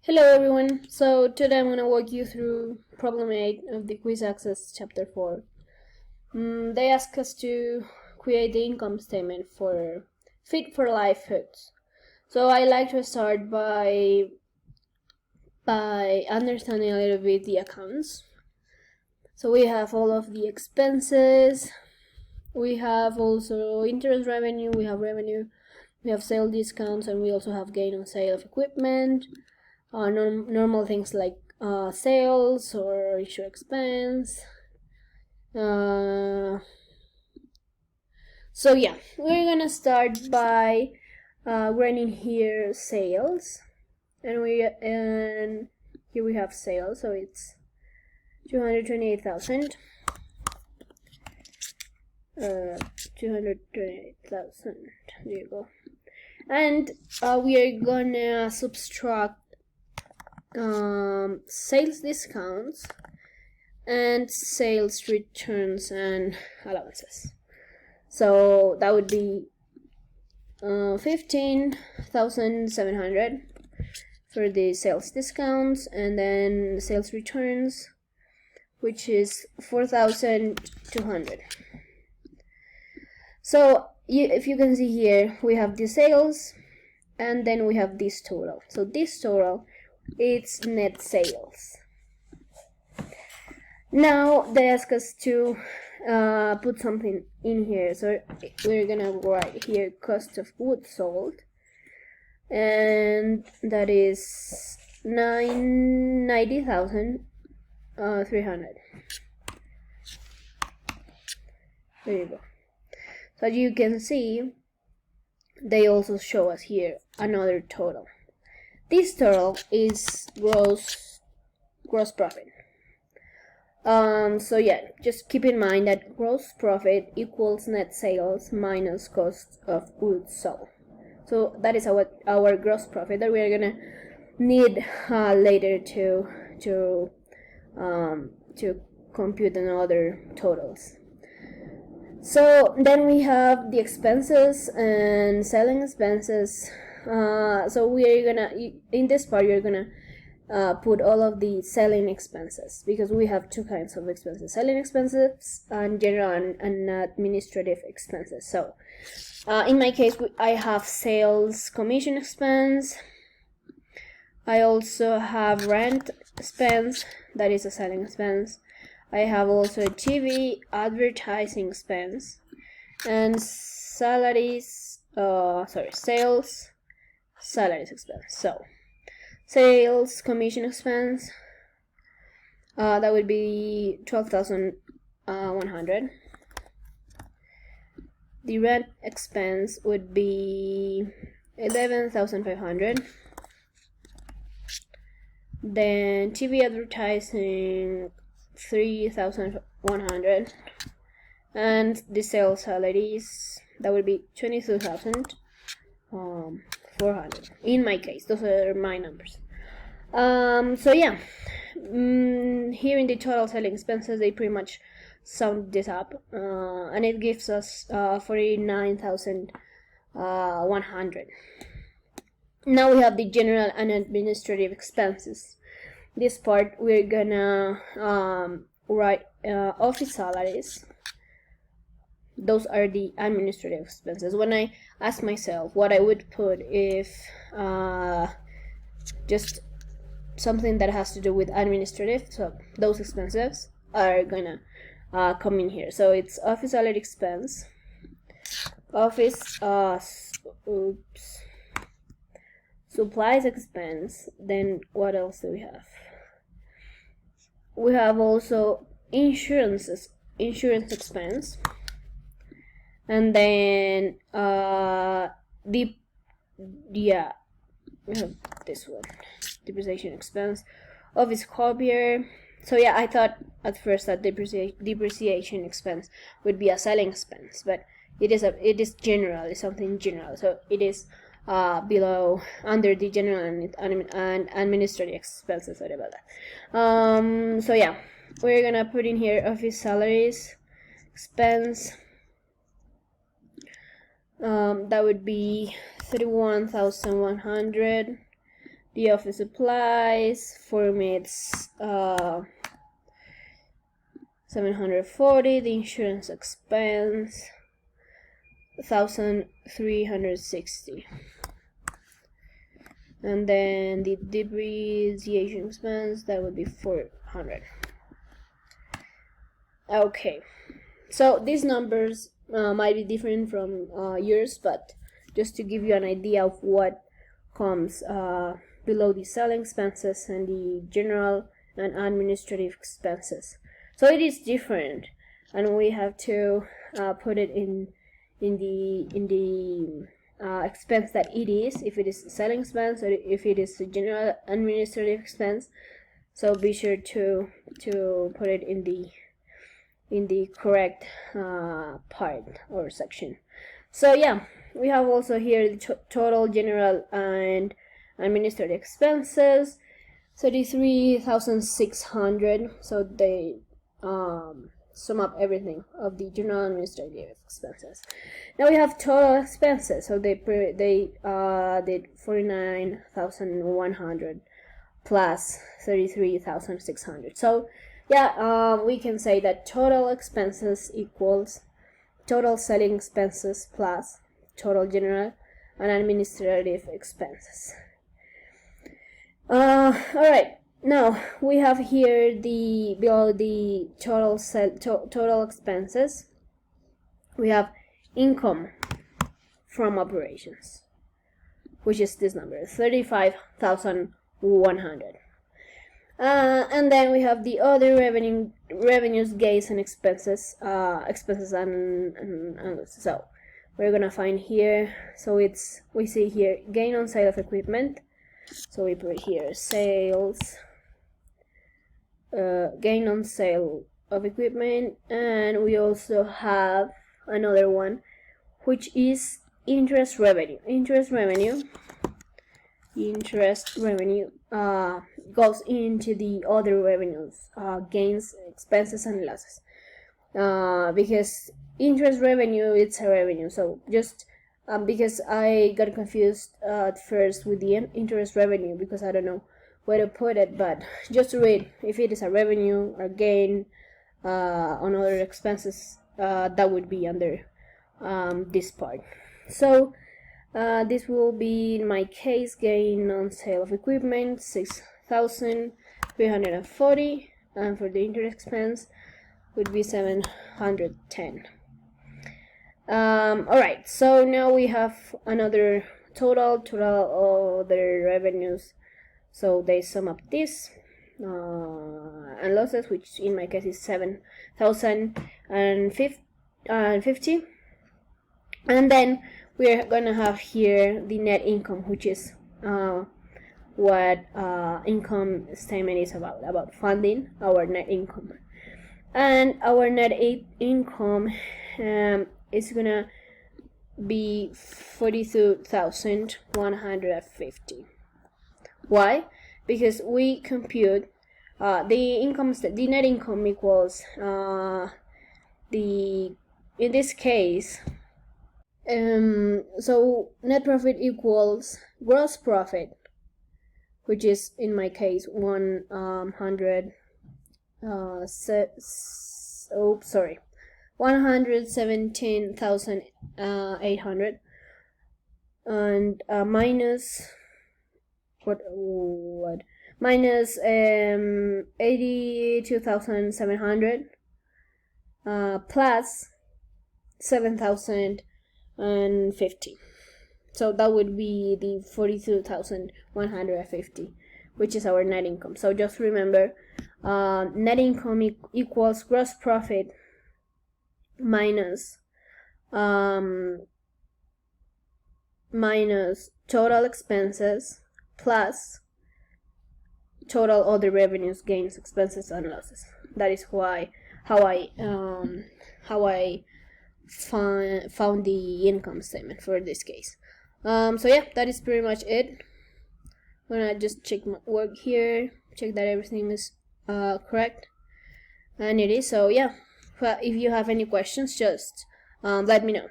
Hello everyone, so today I'm going to walk you through problem 8 of the quiz access chapter 4. They ask us to create the income statement for Fit for Life Foods. So I like to start by understanding a little bit the accounts. So we have all of the expenses, we have also interest revenue, we have sale discounts, and we also have gain on sale of equipment. Normal things like sales or issue expense. So yeah, we're gonna start by running here sales, and here we have sales, so it's 228,000. 228,000. There you go. And we are gonna subtract sales discounts and sales returns and allowances. So that would be 15,700 for the sales discounts, and then sales returns, which is 4,200. So if you can see here, we have the sales, and then we have this total. So this total, it's net sales. Now they ask us to put something in here, so we're gonna write here cost of goods sold, and that is 90,300. There you go. So as you can see, they also show us here another total. This total is gross profit. So yeah, just keep in mind that gross profit equals net sales minus cost of goods sold. So that is our gross profit that we are gonna need later to compute another totals. So then we have the expenses and selling expenses. So we are gonna, in this part, you're gonna put all of the selling expenses, because we have two kinds of expenses: selling expenses and general and administrative expenses. So in my case, I have sales commission expense. I also have rent expense, that is a selling expense. I have also a TV advertising expense, and sales salaries expense. So sales commission expense, that would be 12,100. The rent expense would be 11,500. Then TV advertising, 3,100, and the sales salaries, that would be 22,400. In my case, those are my numbers. So yeah, here in the total selling expenses, they pretty much sum this up, and it gives us 49,100. Now we have the general and administrative expenses. This part, we're gonna write office salaries. Those are the administrative expenses. When I ask myself what I would put if just something that has to do with administrative, so those expenses are gonna come in here. So it's office salary expense, supplies expense. Then what else do we have? We have also insurance expense, and then we have this one, depreciation expense, office copier. So yeah, I thought at first that depreciation expense would be a selling expense, but it is general. It's something general, so it is below, under the general and administrative expenses. Sorry about that. So yeah, we're gonna put in here office salaries expense. That would be 31,100. The office supplies for me it's 740. The insurance expense 1,360. And then the depreciation expense, that would be 400. Okay, so these numbers might be different from yours, but just to give you an idea of what comes below the selling expenses and the general and administrative expenses. So it is different, and we have to put it in the expense that it is, if it is selling expense or if it is a general administrative expense. So be sure to put it in the correct part or section. So yeah, we have also here the total general and administrative expenses, 33,600. So they sum up everything of the general administrative expenses. Now we have total expenses, so they did 49,100 plus 33,600. So yeah, we can say that total expenses equals total selling expenses plus total general and administrative expenses. All right. Now we have here below the total expenses, we have income from operations, which is this number, 35,100. And then we have the other revenues, gains, and expenses, and so we're gonna find here. So we see here gain on sale of equipment. So we put here sales. Gain on sale of equipment, and we also have another one, which is interest revenue. Interest revenue goes into the other revenues, gains, expenses, and losses, because interest revenue, it's a revenue. So just because I got confused at first with the interest revenue, because I don't know where to put it, but just to read, if it is a revenue or gain on other expenses, that would be under this part. So this will be, in my case, gain on sale of equipment 6,340, and for the interest expense would be 710. Alright, so now we have another total other revenues. So they sum up this and losses, which in my case is 7,050. And then we're gonna have here the net income, which is what income statement is about funding our net income. And our net income is gonna be 42,150. Why? Because we compute the net income equals in this case, so net profit equals gross profit, which is in my case 117,800, and minus minus 82,700 plus 7,050. So that would be the 42,150, which is our net income. So just remember, net income equals gross profit minus total expenses plus total other revenues, gains, expenses, and losses. That is how I found the income statement for this case. So yeah, that is pretty much it. I'm gonna just check my work here, check that everything is correct, and it is. So yeah, if you have any questions, just let me know.